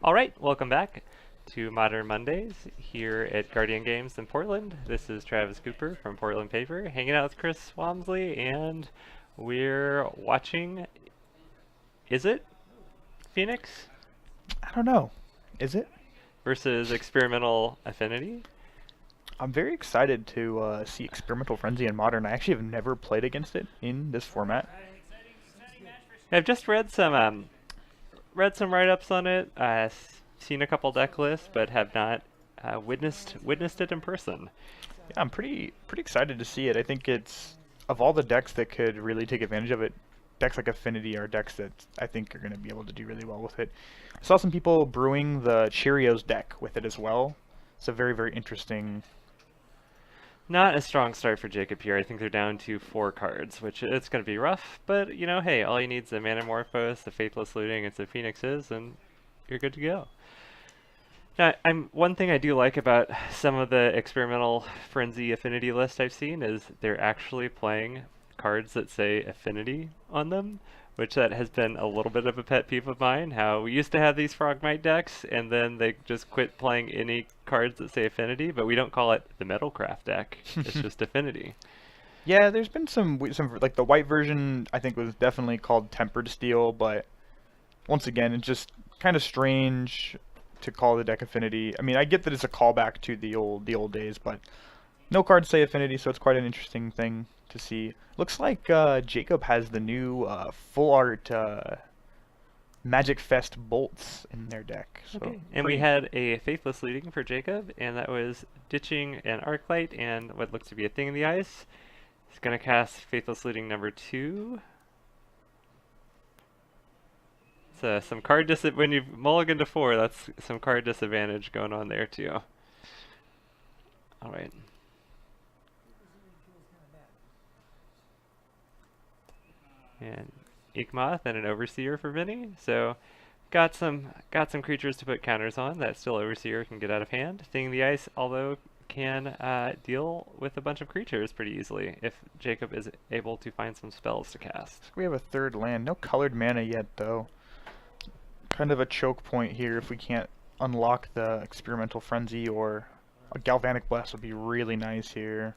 All right, welcome back to Modern Mondays here at Guardian Games in Portland. This is Travis Cooper from Portland Paper, hanging out with Chris Swamsley, and we're watching Izzet Phoenix I don't know. Is it? versus Experimental Affinity. I'm very excited to see Experimental Frenzy in Modern. I actually have never played against it in this format. I've just read some write-ups on it, seen a couple deck lists, but have not witnessed it in person. Yeah, I'm pretty excited to see it. I think it's of all the decks that could really take advantage of it. Decks like Affinity are decks that I think are going to be able to do really well with it. I saw some people brewing the Cheerios deck with it as well. It's a very interesting. Not a strong start for Jacob here. I think they're down to 4 cards, which it's going to be rough. But, hey, all you need is a Manamorphose, the Faithless Looting, and some Phoenixes, and you're good to go. Now, one thing I do like about some of the Experimental Frenzy Affinity lists I've seen is they're actually playing cards that say Affinity on them, which that has been a little bit of a pet peeve of mine, how we used to have these Frogmite decks, and then they just quit playing any cards that say Affinity, but we don't call it the Metalcraft deck. It's just Affinity. Yeah, there's been some like the white version I think was definitely called Tempered Steel, but once again, it's just kind of strange to call the deck Affinity. I mean, I get that it's a callback to the old days, but no cards say Affinity, so it's quite an interesting thing to see. Looks like Jacob has the new full art Magic Fest bolts in their deck. So Okay, and we had a Faithless Looting for Jacob, and that was ditching an Arclight and what looks to be a Thing in the Ice. He's going to cast Faithless Looting number 2. So some card when you mulligan to 4, that's some card disadvantage going on there too. All right. And Ikmoth and an Overseer for Vinny. So got some creatures to put counters on that still Overseer can get out of hand. Thing in the Ice, although, can deal with a bunch of creatures pretty easily if Jacob is able to find some spells to cast. we have a third land. No colored mana yet, though. Kind of a choke point here if we can't unlock the Experimental Frenzy, or a Galvanic Blast would be really nice here.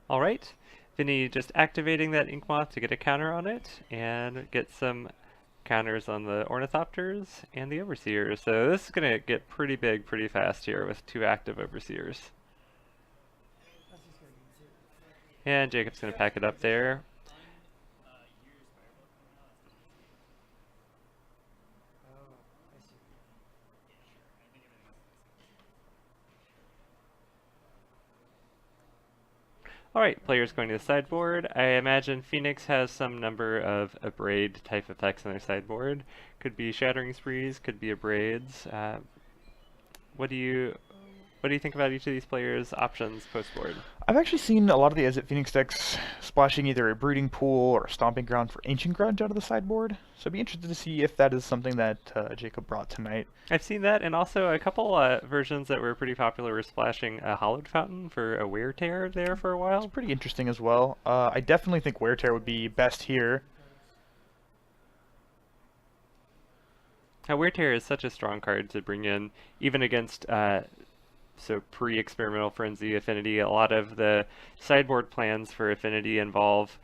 All right. Vinny just activating that Inkmoth to get a counter on it and get some counters on the Ornithopters and the Overseers. So this is going to get pretty big pretty fast here with 2 active Overseers. And Jacob's going to pack it up there. Alright, players going to the sideboard. I imagine Phoenix has some number of Abrade type effects on their sideboard. Could be Shattering Sprees, could be Abrades. What do you think about each of these players' options post-board? I've actually seen a lot of the Izzet Phoenix decks splashing either a Breeding Pool or a Stomping Ground for Ancient Grudge out of the sideboard. So I'd be interested to see if that is something that Jacob brought tonight. I've seen that, and also a couple versions that were pretty popular were splashing a Hallowed Fountain for a Wear Tear there for a while. It's pretty interesting as well. I definitely think Wear Tear would be best here. Wear Tear is such a strong card to bring in, even against so pre-Experimental Frenzy Affinity. A lot of the sideboard plans for Affinity involve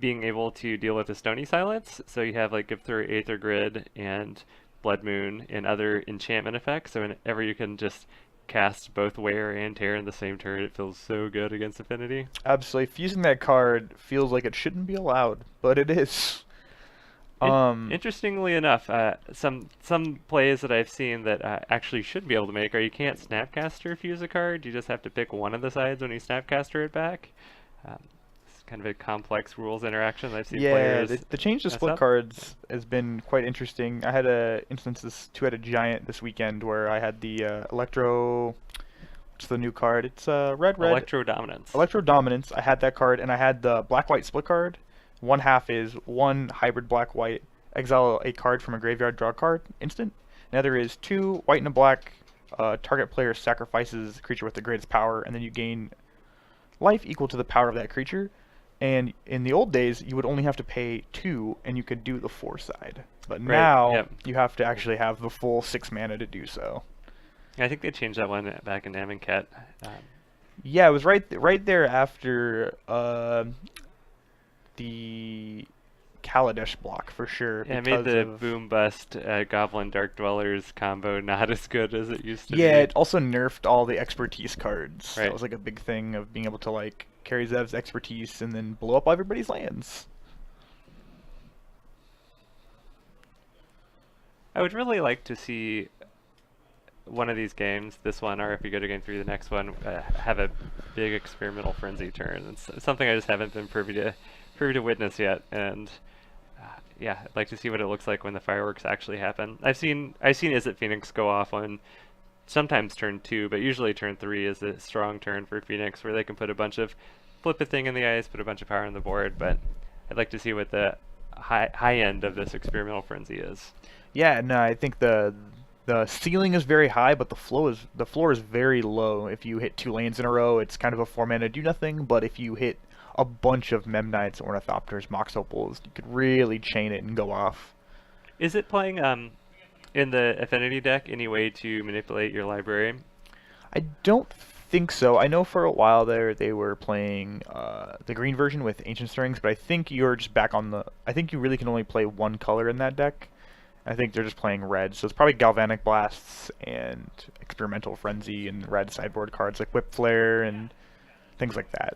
being able to deal with a Stony Silence. So you have like Give Through Aether Grid and Blood Moon and other enchantment effects. So whenever you can just cast both Wear and Tear in the same turn, it feels so good against Affinity. Absolutely. Fusing that card feels like it shouldn't be allowed, but it is. Interestingly enough, some plays that I've seen that actually should be able to make are you can't Snapcaster fuse a card. You just have to pick one of the sides when you Snapcaster it back. It's kind of a complex rules interaction that I've seen players. Yeah, the change to mess split up. cards has been quite interesting. I had a instance this two-headed giant this weekend where I had the Electro. What's the new card? It's red. Electro Dominance. Electro Dominance. I had that card, and I had the black-white split card. One half is one hybrid black-white, exile a card from a graveyard, draw a card, instant. Another is 2 white and a black, target player sacrifices the creature with the greatest power, and then you gain life equal to the power of that creature. And in the old days, you would only have to pay 2, and you could do the 4 side. But Right. now Yep. you have to actually have the full 6 mana to do so. I think they changed that one back in Amonkhet. Yeah, it was right there after the Kaladesh block for sure Yeah, it made because the of boom bust Goblin Dark Dwellers combo not as good as it used to yeah. be. It also nerfed all the expertise cards. That Right. was like a big thing of being able to like carry Zev's expertise and then blow up everybody's lands. I would really like to see one of these games, this one, or if we go to game 3, the next one, have a big experimental frenzy turn. It's something I just haven't been privy to witness yet, and yeah, I'd like to see what it looks like when the fireworks actually happen. I've seen Izzet Phoenix go off on sometimes turn 2, but usually turn 3 is a strong turn for Phoenix, where they can put a bunch of flip a thing in the ice, put a bunch of power on the board. But I'd like to see what the high end of this experimental frenzy is. Yeah, no, I think the ceiling is very high, but the floor is very low. If you hit 2 lanes in a row, it's kind of a 4 mana do nothing. But if you hit a bunch of Memnites, Ornithopters, Mox Opals, you could really chain it and go off. Is it playing in the Affinity deck any way to manipulate your library? I don't think so. I know for a while there they were playing the green version with Ancient Stirrings, but I think you're just back on the. I think you really can only play one color in that deck. I think they're just playing red, so it's probably Galvanic Blasts and Experimental Frenzy and red sideboard cards like Whip Flare and things like that.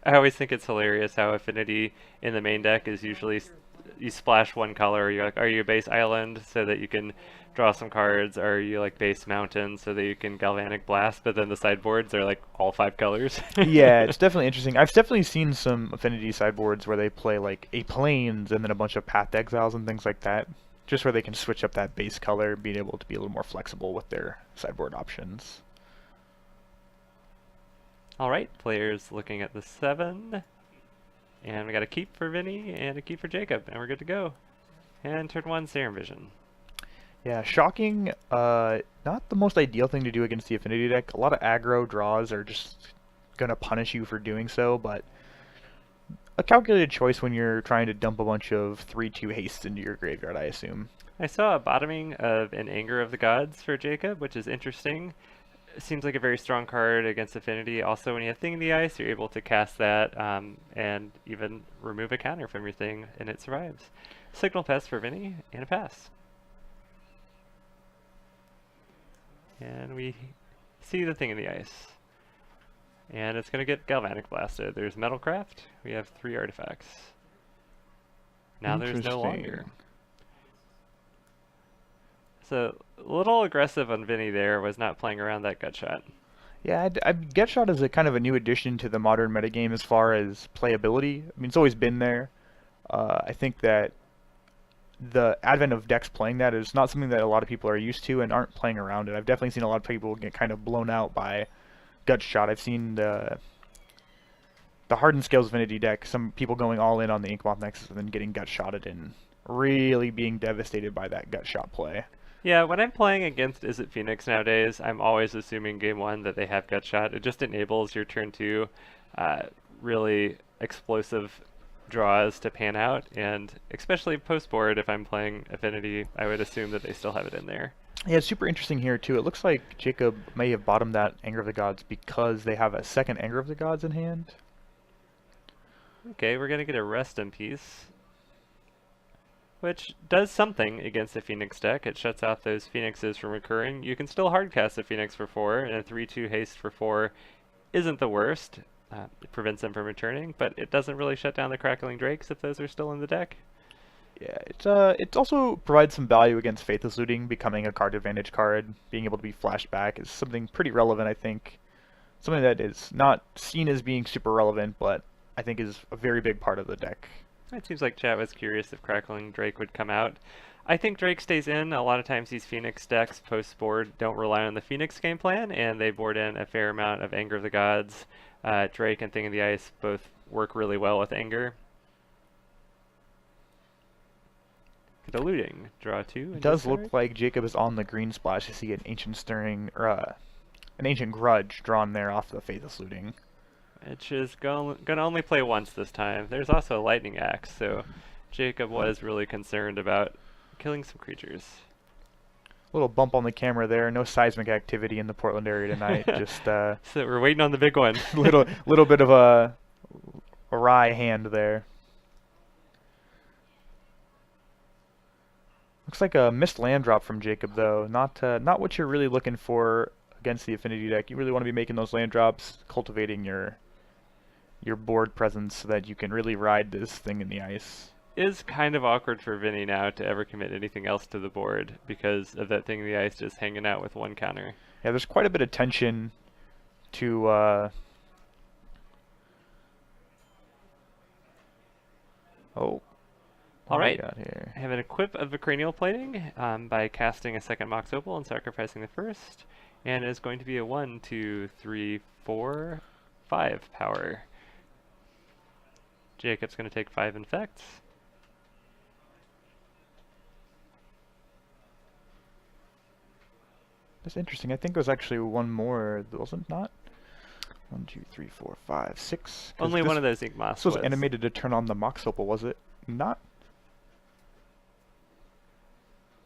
I always think it's hilarious how Affinity in the main deck is usually you splash one color. You're like, are you a base island so that you can draw some cards? Or are you like base mountain so that you can galvanic blast? But then the sideboards are like all 5 colors. Yeah, it's definitely interesting. I've definitely seen some Affinity sideboards where they play like a Plains and then a bunch of Path Exiles and things like that, just where they can switch up that base color, being able to be a little more flexible with their sideboard options. All right, players looking at the 7. And we got a keep for Vinny and a keep for Jacob, and we're good to go. And turn 1, Serum Vision. Yeah, shocking. Not the most ideal thing to do against the Affinity deck. A lot of aggro draws are just gonna punish you for doing so, but a calculated choice when you're trying to dump a bunch of 3/2 hastes into your graveyard, I assume. I saw a bottoming of an Anger of the Gods for Jacob, which is interesting. It seems like a very strong card against Affinity. Also, when you have Thing in the Ice, you're able to cast that and even remove a counter from your thing, and it survives. Signal Pest for Vinny, and a pass. And we see the Thing in the Ice. And it's going to get Galvanic Blasted. There's Metalcraft. We have 3 artifacts. Now there's no longer. So a little aggressive on Vinny there, was not playing around that gut shot. Yeah, Getshot is a kind of a new addition to the modern metagame as far as playability. I mean, it's always been there. I think that the advent of decks playing that is not something that a lot of people are used to and aren't playing around it. I've definitely seen a lot of people get kind of blown out by gut shot. I've seen the Hardened Scales Affinity deck, some people going all in on the Inkmoth Nexus and then getting gut shotted and really being devastated by that gut shot play. Yeah, when I'm playing against Izzet Phoenix nowadays, I'm always assuming game 1 that they have gut shot. It just enables your turn 2 really explosive draws to pan out, and especially post board, if I'm playing Affinity, I would assume that they still have it in there. Yeah, it's super interesting here too. It looks like Jacob may have bottomed that Anger of the Gods because they have a second Anger of the Gods in hand. Okay, we're gonna get a Rest in Peace, which does something against the Phoenix deck. It shuts off those Phoenixes from recurring. You can still hardcast a Phoenix for 4, and a 3/2 haste for 4 isn't the worst. It prevents them from returning, but it doesn't really shut down the Crackling Drakes if those are still in the deck. Yeah, it also provides some value against Faithless Looting, becoming a card advantage card. Being able to be flashed back is something pretty relevant, I think. Something that is not seen as being super relevant, but I think is a very big part of the deck. It seems like chat was curious if Crackling Drake would come out. I think Drake stays in. A lot of times these Phoenix decks post-board don't rely on the Phoenix game plan, and they board in a fair amount of Anger of the Gods. Drake and Thing in the Ice both work really well with Anger. Get a Looting. Draw 2. It does look like Jacob is on the green splash. You see an Ancient Stirring, or an Ancient Grudge drawn there off the Faithless Looting. which is gonna only play once this time. There's also a lightning axe, so Jacob was really concerned about killing some creatures. Little bump on the camera there. No seismic activity in the Portland area tonight. Just So we're waiting on the big one. little bit of a awry hand there. Looks like a missed land drop from Jacob though. Not what you're really looking for against the Affinity deck. You really want to be making those land drops, cultivating your board presence so that you can really ride this thing in the ice. Is kind of awkward for Vinny now to ever commit anything else to the board because of that thing in the ice just hanging out with one counter. Yeah, there's quite a bit of tension to oh. All right. Here? I have an equip of a cranial plating by casting a second Mox Opal and sacrificing the first, and it's going to be a 1, 2, 3, 4, 5 power. Jacob's going to take 5 infects. That's interesting. I think it was actually one more, wasn't it not? 1, 2, 3, 4, 5, 6. Only one of those ink moths was animated to turn on the Mox Opal, was it not?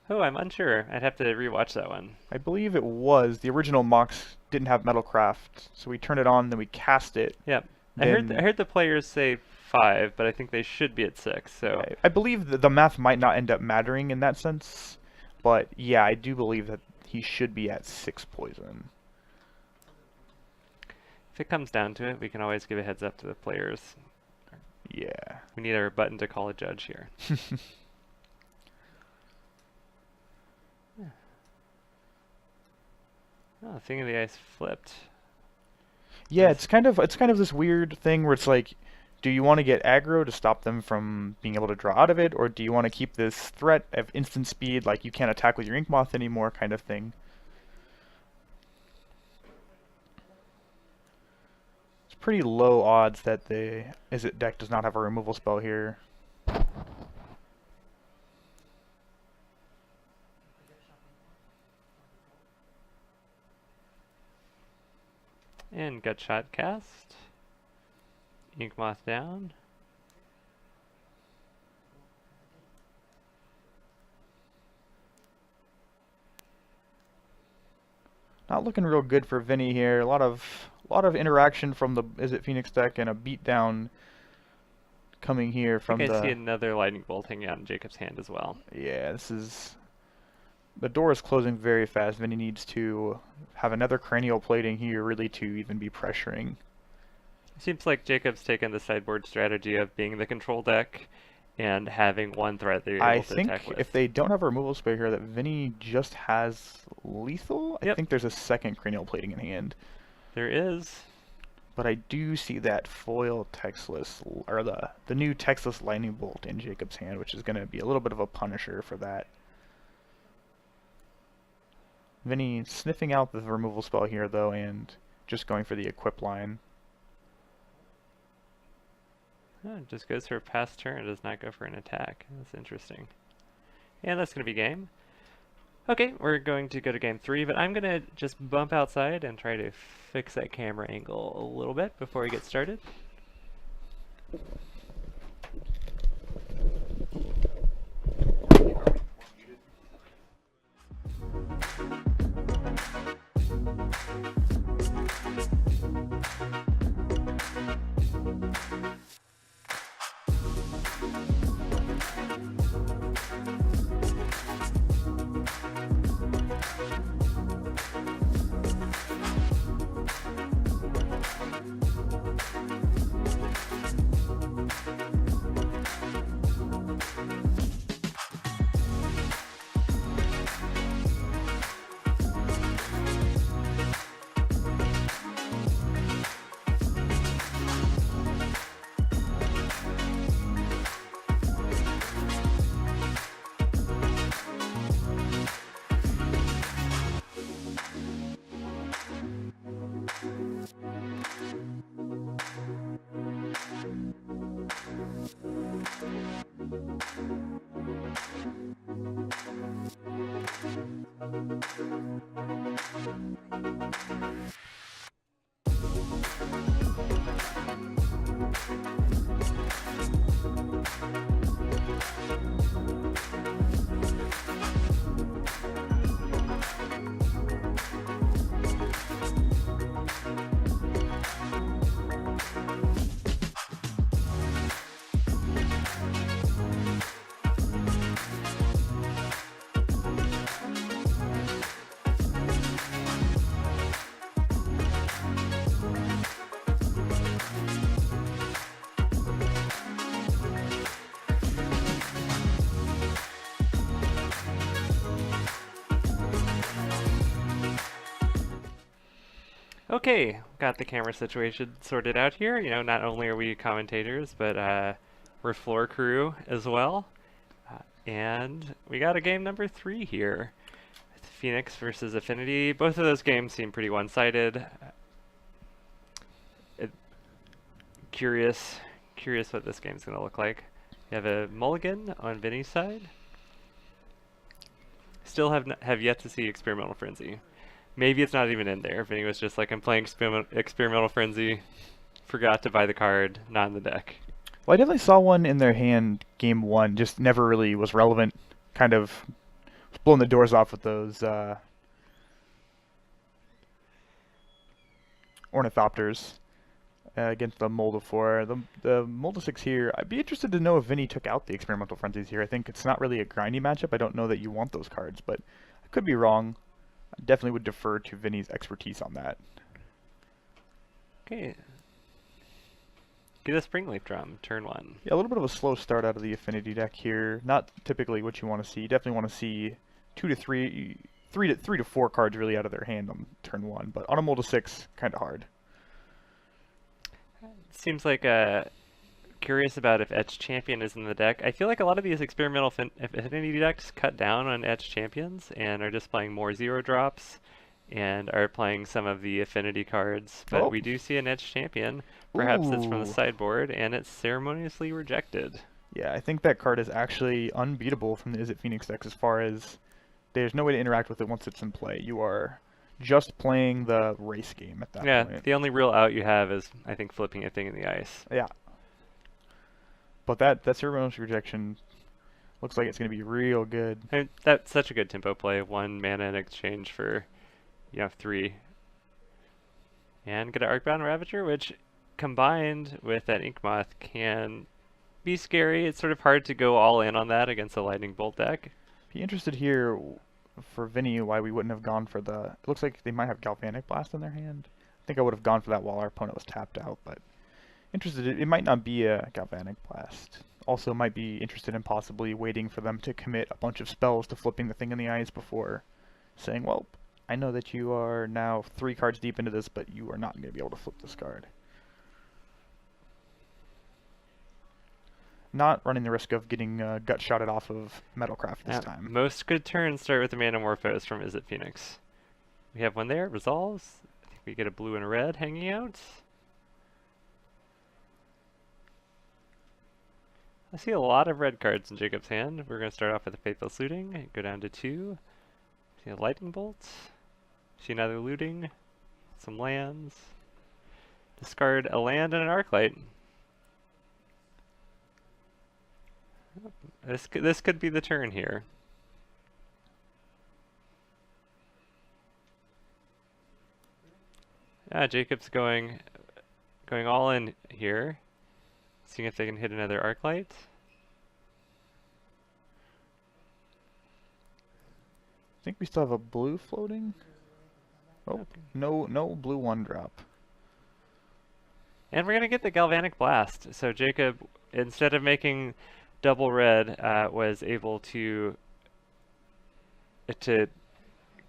Oh, I'm unsure. I'd have to rewatch that one. I believe it was. The original Mox didn't have Metalcraft, so we turned it on, then we cast it. Yep. I heard the players say 5, but I think they should be at 6. So I believe that the math might not end up mattering in that sense, but yeah, I do believe that he should be at 6 poison. If it comes down to it, we can always give a heads up to the players. Yeah. We need our button to call a judge here. Oh, Thing of the Ice flipped. Yeah, it's kind of this weird thing where it's like, do you want to get aggro to stop them from being able to draw out of it, or do you want to keep this threat of instant speed, like you can't attack with your Ink Moth anymore kind of thing? It's pretty low odds that the Izzet deck does not have a removal spell here. And Gutshot cast. Ink Moth down. Not looking real good for Vinny here. A lot of interaction from the Izzet Phoenix deck and a beatdown coming here from I see another lightning bolt hanging out in Jacob's hand as well. Yeah, this is... The door is closing very fast. Vinny needs to have another cranial plating here really to even be pressuring. Seems like Jacob's taken the sideboard strategy of being the control deck and having one threat that you're able to attack with. I think if they don't have a removal spell here, that Vinny just has lethal. Yep. I think there's a second cranial plating in hand. There is. But I do see that foil textless, or the new textless lightning bolt in Jacob's hand, which is going to be a little bit of a punisher for that. Vinny sniffing out the removal spell here, though, and just going for the equip line. Oh, it just goes for a pass turn. It does not go for an attack. That's interesting. And that's going to be game. Okay, we're going to go to game 3, but I'm going to just bump outside and try to fix that camera angle a little bit before we get started. Okay, got the camera situation sorted out here. You know, not only are we commentators, but we're floor crew as well. And we got a game number 3 here. Phoenix versus Affinity. Both of those games seem pretty one-sided. It, curious what this game's going to look like. You have a mulligan on Vinny's side. Still have yet to see Experimental Frenzy. Maybe it's not even in there. Vinny was just like, I'm playing Experimental Frenzy, forgot to buy the card, not in the deck. Well, I definitely saw one in their hand game 1, just never really was relevant. Kind of blowing the doors off with those Ornithopters against the Moldifor. The Moldisix here, I'd be interested to know if Vinny took out the Experimental Frenzies here. I think it's not really a grindy matchup. I don't know that you want those cards, but I could be wrong. I definitely would defer to Vinny's expertise on that. Okay. Get a Springleaf Drum, turn 1. Yeah, a little bit of a slow start out of the Affinity deck here. Not typically what you want to see. You definitely want to see 2 to 3, 3 to 4 cards really out of their hand on turn 1, but on a Mold-6, kind of hard. Seems like curious about if Etched Champion is in the deck. I feel like a lot of these experimental Affinity decks cut down on Etched Champions and are just playing more 0-drops and are playing some of the Affinity cards. But we do see an Etched Champion. Perhaps it's from the sideboard, and it's ceremoniously rejected. Yeah, I think that card is actually unbeatable from the Izzet Phoenix deck as far as there's no way to interact with it once it's in play. You are just playing the race game at that point. Yeah, the only real out you have is, I think, flipping a thing in the ice. Yeah. But that ceremonious rejection looks like it's going to be real good. I mean, that's such a good tempo play. 1 mana in exchange for, 3. And get an Arcbound Ravager, which combined with that Inkmoth can be scary. It's sort of hard to go all in on that against a Lightning Bolt deck. Be interested here for Vinny why we wouldn't have gone for the... It looks like they might have Galvanic Blast in their hand. I think I would have gone for that while our opponent was tapped out, but interested. It might not be a Galvanic Blast. Also might be interested in possibly waiting for them to commit a bunch of spells to flipping the thing in the ice before saying, well, I know that you are now 3 cards deep into this, but you are not going to be able to flip this card. Not running the risk of getting gut shotted off of Metalcraft this time. Most good turns start with the Manamorphose from Izzet Phoenix. We have one there, resolves. I think we get a blue and a red hanging out. I see a lot of red cards in Jacob's hand. We're going to start off with a Faithless Looting, go down to 2. See a Lightning Bolt. See another Looting. Some lands. Discard a land and an Arclight. This could be the turn here. Jacob's going all in here, seeing if they can hit another Arclight. I think we still have a blue floating. Oh, okay. No blue 1-drop. And we're gonna get the Galvanic Blast. So Jacob, instead of making double red, was able to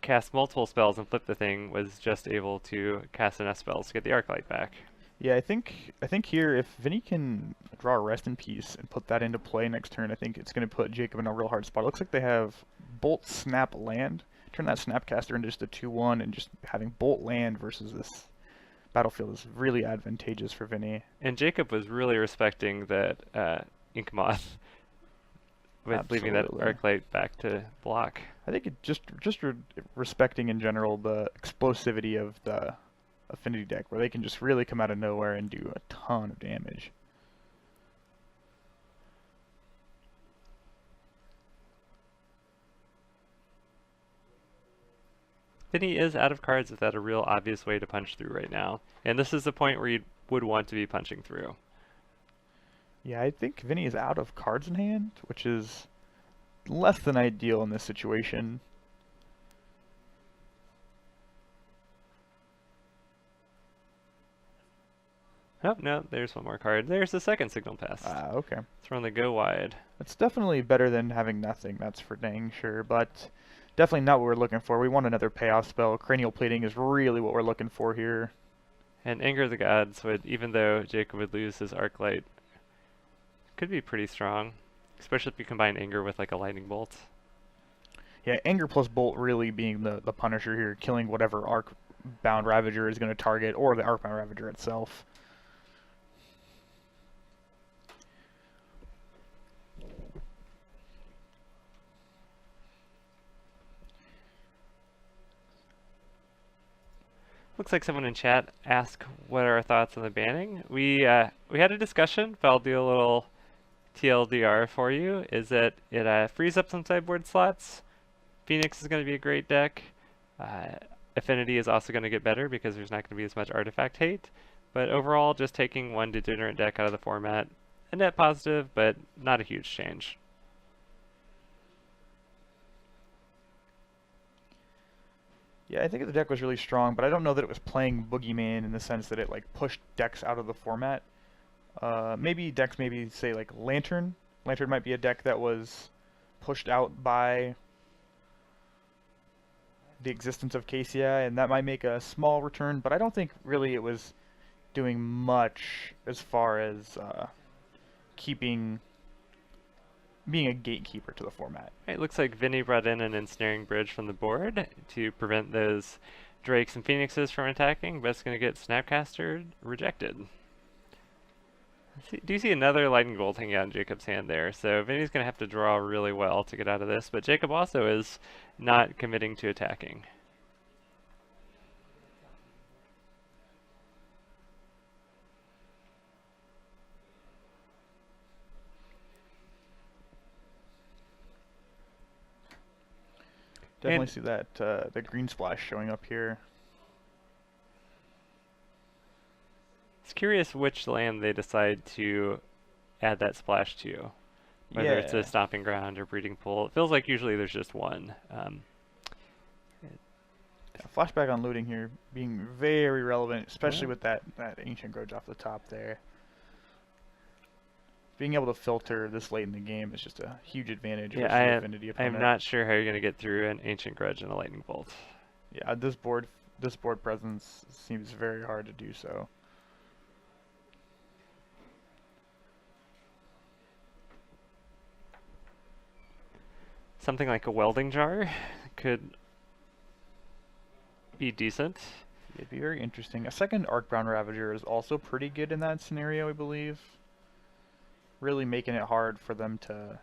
cast multiple spells and flip the thing, was just able to cast enough spells to get the Arclight back. Yeah, I think here if Vinny can draw a Rest in Peace and put that into play next turn, I think it's going to put Jacob in a real hard spot. It looks like they have Bolt, Snap, Land. Turn that Snapcaster into just a 2/1, and just having Bolt Land versus this battlefield is really advantageous for Vinny. And Jacob was really respecting that Inkmoth with leaving that Arclight back to block. I think it just respecting in general the explosivity of the Affinity deck, where they can just really come out of nowhere and do a ton of damage. Vinny is out of cards without a real obvious way to punch through right now, and this is the point where you would want to be punching through. Yeah, I think Vinny is out of cards in hand, which is less than ideal in this situation. Oh, no, there's one more card. There's the second Signal Pest. Okay. It's from the Go Wide. It's definitely better than having nothing, that's for dang sure, but Definitely not what we're looking for. We want another payoff spell. Cranial Plating is really what we're looking for here. And Anger of the Gods would, even though Jacob would lose his Arclight, could be pretty strong, especially if you combine Anger with like a Lightning Bolt. Yeah, Anger plus Bolt really being the punisher here, killing whatever Arc-bound Ravager is going to target, or the Arc-bound Ravager itself. Looks like someone in chat asked what are our thoughts on the banning. We had a discussion, but I'll do a little TLDR for you. Is that it frees up some sideboard slots. Phoenix is going to be a great deck. Affinity is also going to get better because there's not going to be as much artifact hate. But overall, just taking one degenerate deck out of the format, a net positive, but not a huge change. Yeah, I think the deck was really strong, but I don't know that it was playing Boogeyman in the sense that it like pushed decks out of the format. Maybe decks, maybe say like Lantern. Lantern might be a deck that was pushed out by the existence of KCI, and that might make a small return, but I don't think really it was doing much as far as being a gatekeeper to the format. It looks like Vinny brought in an Ensnaring Bridge from the board to prevent those Drakes and Phoenixes from attacking, but it's going to get Snapcaster rejected. Do you see another Lightning Bolt hanging out in Jacob's hand there? So Vinny's going to have to draw really well to get out of this, but Jacob also is not committing to attacking. Definitely see that the green splash showing up here. It's curious which land they decide to add that splash to. Whether it's a stomping ground or breeding pool. It feels like usually there's just one. Flashback on looting here being very relevant, especially with that Ancient Grudge off the top there. Being able to filter this late in the game is just a huge advantage versus an Affinity opponent. I'm not sure how you're going to get through an Ancient Grudge and a Lightning Bolt. Yeah, this board presence seems very hard to do so. Something like a Welding Jar could be decent. It'd be very interesting. A second Arcbound Ravager is also pretty good in that scenario, I believe. Really making it hard for them to...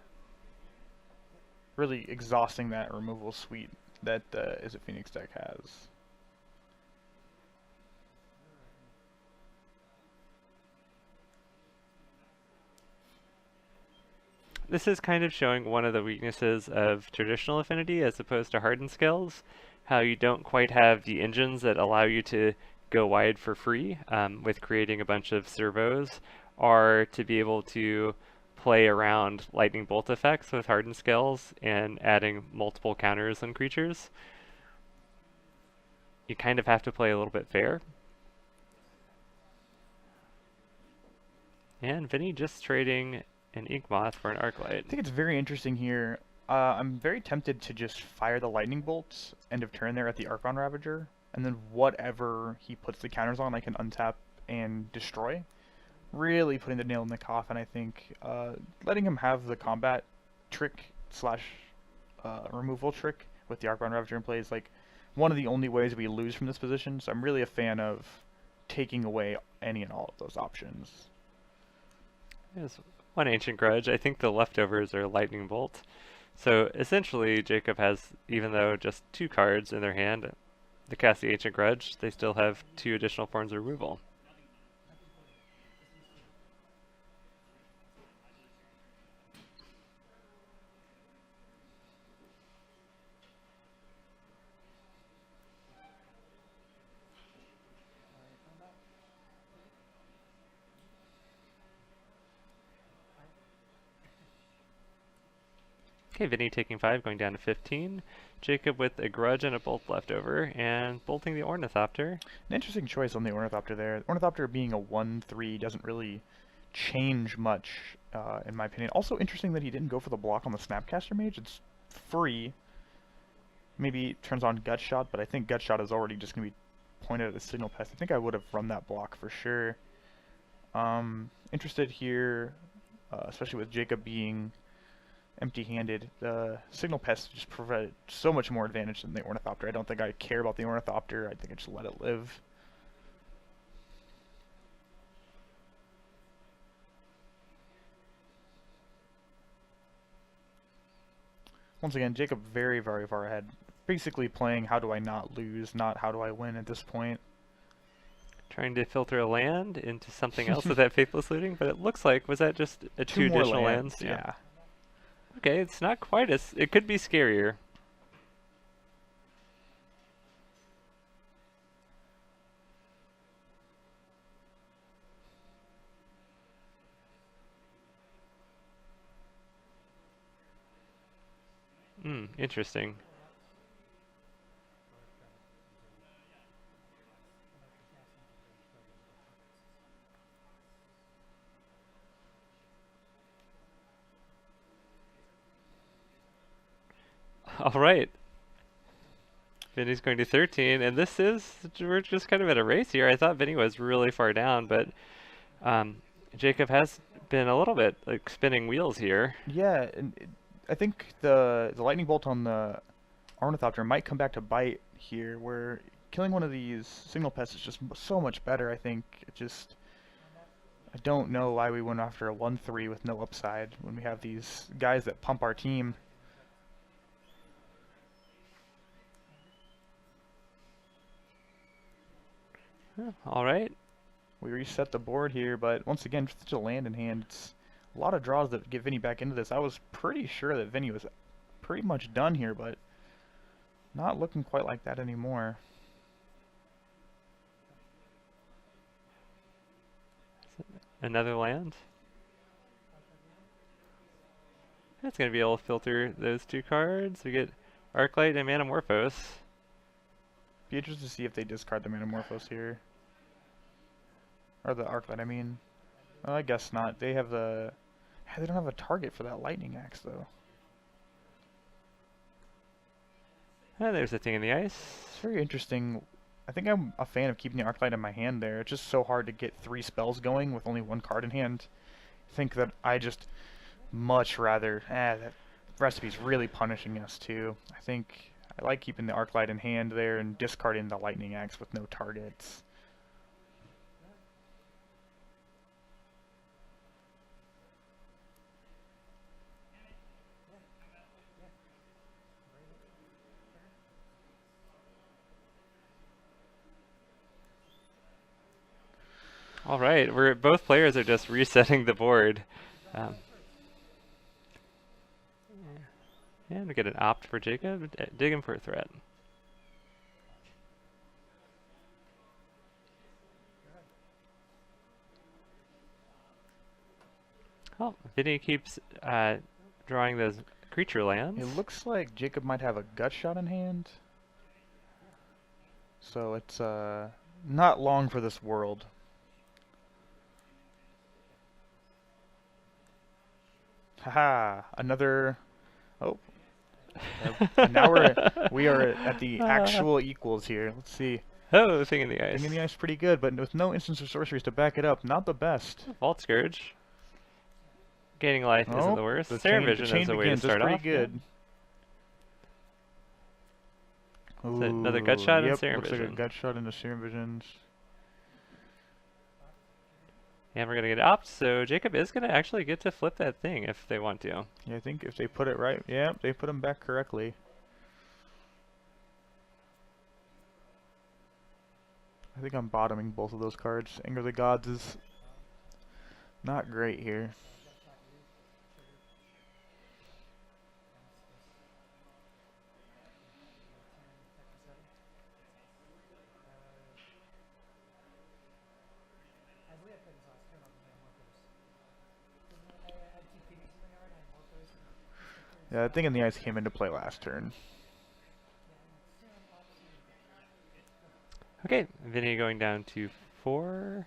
really exhausting that removal suite that Izzet Phoenix deck has. This is kind of showing one of the weaknesses of traditional Affinity as opposed to hardened skills. How you don't quite have the engines that allow you to go wide for free with creating a bunch of servos, or to be able to play around lightning bolt effects with hardened skills and adding multiple counters on creatures. You kind of have to play a little bit fair. And Vinny just trading an Inkmoth for an Arclight. I think it's very interesting here. I'm very tempted to just fire the lightning bolts end of turn there at the Archon Ravager, and then whatever he puts the counters on, I can untap and destroy. Really putting the nail in the coffin, I think. Letting him have the combat trick slash removal trick with the Archon Ravager in play is like one of the only ways we lose from this position, so I'm really a fan of taking away any and all of those options. There's one Ancient Grudge. I think the leftovers are Lightning Bolt. So essentially, Jacob has, even though just 2 cards in their hand, to cast the Ancient Grudge, they still have 2 additional forms of removal. Okay, Vinny taking 5, going down to 15. Jacob with a Grudge and a Bolt left over, and bolting the Ornithopter. An interesting choice on the Ornithopter there. Ornithopter being a 1/3 doesn't really change much, in my opinion. Also interesting that he didn't go for the block on the Snapcaster Mage. It's free. maybe turns on Gut Shot, but I think Gut Shot is already just going to be pointed at the Signal Pest. I think I would have run that block for sure. Interested here, especially with Jacob being empty-handed. The Signal Pest just provided so much more advantage than the Ornithopter. I don't think I care about the Ornithopter. I think I just let it live. Once again, Jacob very, very far ahead. Basically playing how do I not lose, not how do I win at this point. Trying to filter a land into something else with that Faithless Looting, but it looks like, was that just two more additional lands? Yeah. Okay, it's not quite as, it could be scarier. Interesting. All right. Vinny's going to 13, and this is, we're just kind of at a race here. I thought Vinny was really far down, but Jacob has been a little bit like spinning wheels here. Yeah, and I think the Lightning Bolt on the Ornithopter might come back to bite here, where killing one of these Signal Pests is just so much better, I think. I don't know why we went after a 1-3 with no upside when we have these guys that pump our team. All right. We reset the board here, but once again, such a land in hand. It's a lot of draws that get Vinny back into this. I was pretty sure that Vinny was pretty much done here, but not looking quite like that anymore. Another land. That's going to be able to filter those two cards. We get Arclight and Manamorphose. Be interested to see if they discard the Manamorphose here. Or the Arclight, I mean. Well, I guess not. They have the... They don't have a target for that Lightning Axe, though. There's a thing in the ice. It's very interesting. I think I'm a fan of keeping the Arclight in my hand there. It's just so hard to get 3 spells going with only 1 card in hand. I think that I just much rather... that recipe's really punishing us, too. I think I like keeping the Arclight in hand there and discarding the Lightning Axe with no targets. All right, both players are just resetting the board. And we get an opt for Jacob, dig him for a threat. Oh, Vinny keeps drawing those creature lands. It looks like Jacob might have a Gut Shot in hand. So it's not long for this world. Haha, another... Oh. Now we are at the actual equals here. Let's see. Oh, thing in the ice. Thing in the ice pretty good, but with no instance of sorceries to back it up, not the best. Vault Scourge. Gaining life isn't the worst. Serum Vision is a way to start pretty off. Good. Yeah. Ooh, another Gut Shot and Serum looks Vision. like a Gut Shot into Serum Visions. And we're going to get opt, so Jacob is going to actually get to flip that thing if they want to. Yeah, I think if they put it right, yeah, they put them back correctly. I think I'm bottoming both of those cards. Anger of the Gods is not great here. Yeah, that thing in the ice came into play last turn. Okay, Vinny going down to 4.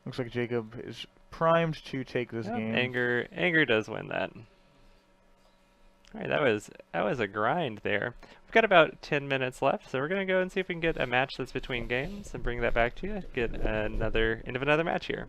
Looks like Jacob is primed to take this Yep, game. anger does win that. All right, that was a grind there. We've got about 10 minutes left, so we're gonna go and see if we can get a match that's between games and bring that back to you. Get another end of another match here.